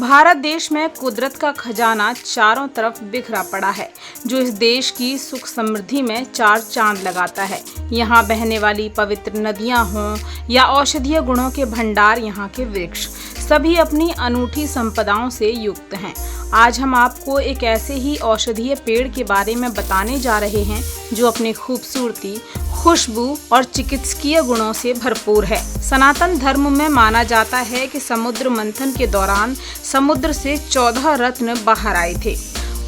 भारत देश में कुदरत का खजाना चारों तरफ बिखरा पड़ा है, जो इस देश की सुख समृद्धि में चार चांद लगाता है। यहाँ बहने वाली पवित्र नदियाँ हों या औषधीय गुणों के भंडार, यहाँ के वृक्ष सभी अपनी अनूठी संपदाओं से युक्त हैं। आज हम आपको एक ऐसे ही औषधीय पेड़ के बारे में बताने जा रहे हैं, जो अपनी खूबसूरती, खुशबू और चिकित्सकीय गुणों से भरपूर है। सनातन धर्म में माना जाता है कि समुद्र मंथन के दौरान समुद्र से 14 रत्न बाहर आए थे।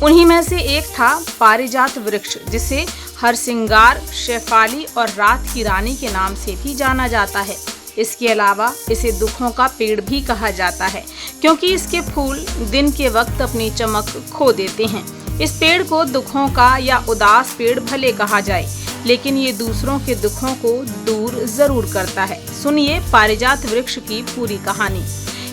उन्हीं में से एक था पारिजात वृक्ष, जिसे हरसिंगार, शेफाली और रात की रानी के नाम से भी जाना जाता है। इसके अलावा इसे दुखों का पेड़ भी कहा जाता है, क्योंकि इसके फूल दिन के वक्त अपनी चमक खो देते हैं। इस पेड़ को दुखों का या उदास पेड़ भले कहा जाए, लेकिन ये दूसरों के दुखों को दूर जरूर करता है। सुनिए पारिजात वृक्ष की पूरी कहानी।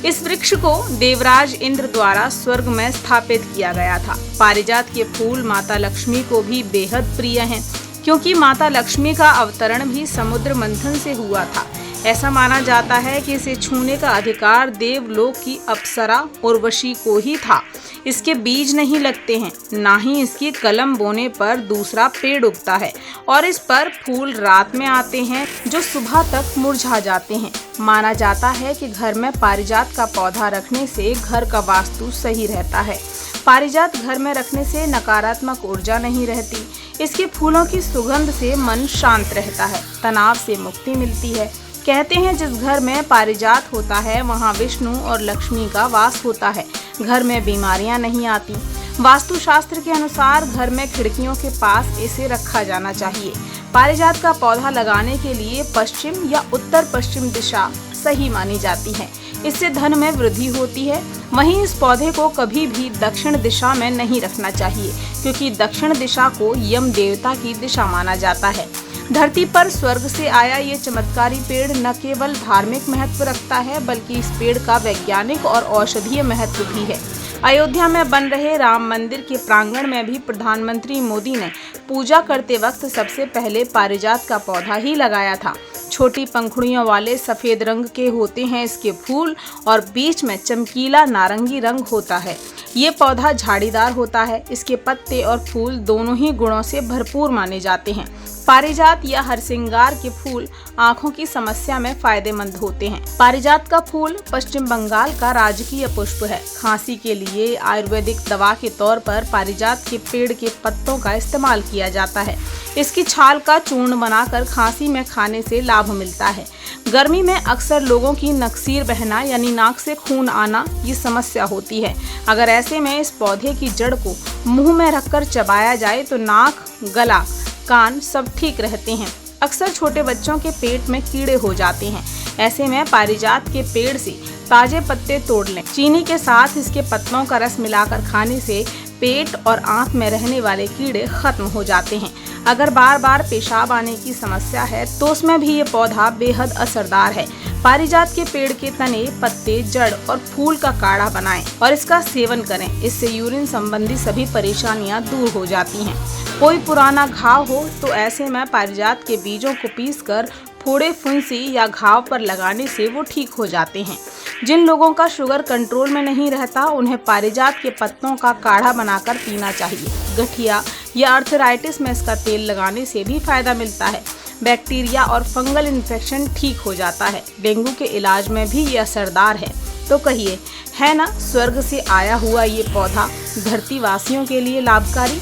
इस वृक्ष को देवराज इंद्र द्वारा स्वर्ग में स्थापित किया गया था। पारिजात के फूल माता लक्ष्मी को भी बेहद प्रिय हैं, क्योंकि माता लक्ष्मी का अवतरण भी समुद्र मंथन से हुआ था। ऐसा माना जाता है कि इसे छूने का अधिकार देवलोक की अप्सरा उर्वशी को ही था। इसके बीज नहीं लगते हैं, ना ही इसकी कलम बोने पर दूसरा पेड़ उगता है, और इस पर फूल रात में आते हैं, जो सुबह तक मुरझा जाते हैं। माना जाता है कि घर में पारिजात का पौधा रखने से घर का वास्तु सही रहता है। पारिजात घर में रखने से नकारात्मक ऊर्जा नहीं रहती। इसके फूलों की सुगंध से मन शांत रहता है, तनाव से मुक्ति मिलती है। कहते हैं जिस घर में पारिजात होता है, वहाँ विष्णु और लक्ष्मी का वास होता है। घर में बीमारियां नहीं आती। वास्तुशास्त्र के अनुसार घर में खिड़कियों के पास इसे रखा जाना चाहिए। पारिजात का पौधा लगाने के लिए पश्चिम या उत्तर पश्चिम दिशा सही मानी जाती है। इससे धन में वृद्धि होती है। वहीं इस पौधे को कभी भी दक्षिण दिशा में नहीं रखना चाहिए, क्योंकि दक्षिण दिशा को यम देवता की दिशा माना जाता है। धरती पर स्वर्ग से आया ये चमत्कारी पेड़ न केवल धार्मिक महत्व रखता है, बल्कि इस पेड़ का वैज्ञानिक और औषधीय महत्व भी है। अयोध्या में बन रहे राम मंदिर के प्रांगण में भी प्रधानमंत्री मोदी ने पूजा करते वक्त सबसे पहले पारिजात का पौधा ही लगाया था। छोटी पंखुड़ियों वाले सफेद रंग के होते हैं इसके फूल, और बीच में चमकीला नारंगी रंग होता है। ये पौधा झाड़ीदार होता है। इसके पत्ते और फूल दोनों ही गुणों से भरपूर माने जाते हैं। पारिजात या हरसिंगार के फूल आंखों की समस्या में फायदेमंद होते हैं। पारिजात का फूल पश्चिम बंगाल का राजकीय पुष्प है। खांसी के लिए आयुर्वेदिक दवा के तौर पर पारिजात के पेड़ के पत्तों का इस्तेमाल किया जाता है। इसकी छाल का चूर्ण बनाकर खांसी में खाने से लाभ मिलता है। गर्मी में अक्सर लोगों की नक्सीर बहना यानी नाक से खून आना ये समस्या होती है। अगर ऐसे में इस पौधे की जड़ को मुंह में रखकर चबाया जाए तो नाक, गला, कान सब ठीक रहते हैं। अक्सर छोटे बच्चों के पेट में कीड़े हो जाते हैं। ऐसे में पारिजात के पेड़ से ताजे पत्ते तोड़ लें। चीनी के साथ इसके पत्तों का रस मिलाकर खाने से पेट और आंत में रहने वाले कीड़े खत्म हो जाते हैं। अगर बार बार पेशाब आने की समस्या है तो उसमें भी ये पौधा बेहद असरदार है। पारिजात के पेड़ के तने, पत्ते, जड़ और फूल का काढ़ा बनाएं और इसका सेवन करें। इससे यूरिन संबंधी सभी परेशानियां दूर हो जाती हैं। कोई पुराना घाव हो तो ऐसे में पारिजात के बीजों को पीसकर फोड़े, फुंसी या घाव पर लगाने से वो ठीक हो जाते हैं। जिन लोगों का शुगर कंट्रोल में नहीं रहता, उन्हें पारिजात के पत्तों का काढ़ा बनाकर पीना चाहिए। गठिया या आर्थराइटिस में इसका तेल लगाने से भी फायदा मिलता है। बैक्टीरिया और फंगल इन्फेक्शन ठीक हो जाता है। डेंगू के इलाज में भी ये असरदार है। तो कहिए, है ना स्वर्ग से आया हुआ ये पौधा धरती वासियों के लिए लाभकारी।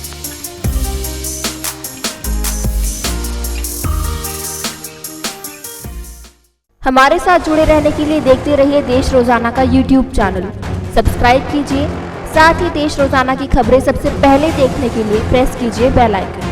हमारे साथ जुड़े रहने के लिए देखते रहिए देश रोजाना का YouTube चैनल। सब्सक्राइब कीजिए, साथ ही देश रोजाना की खबरें सबसे पहले देखने के लिए प्रेस कीजिए बेल आइकन।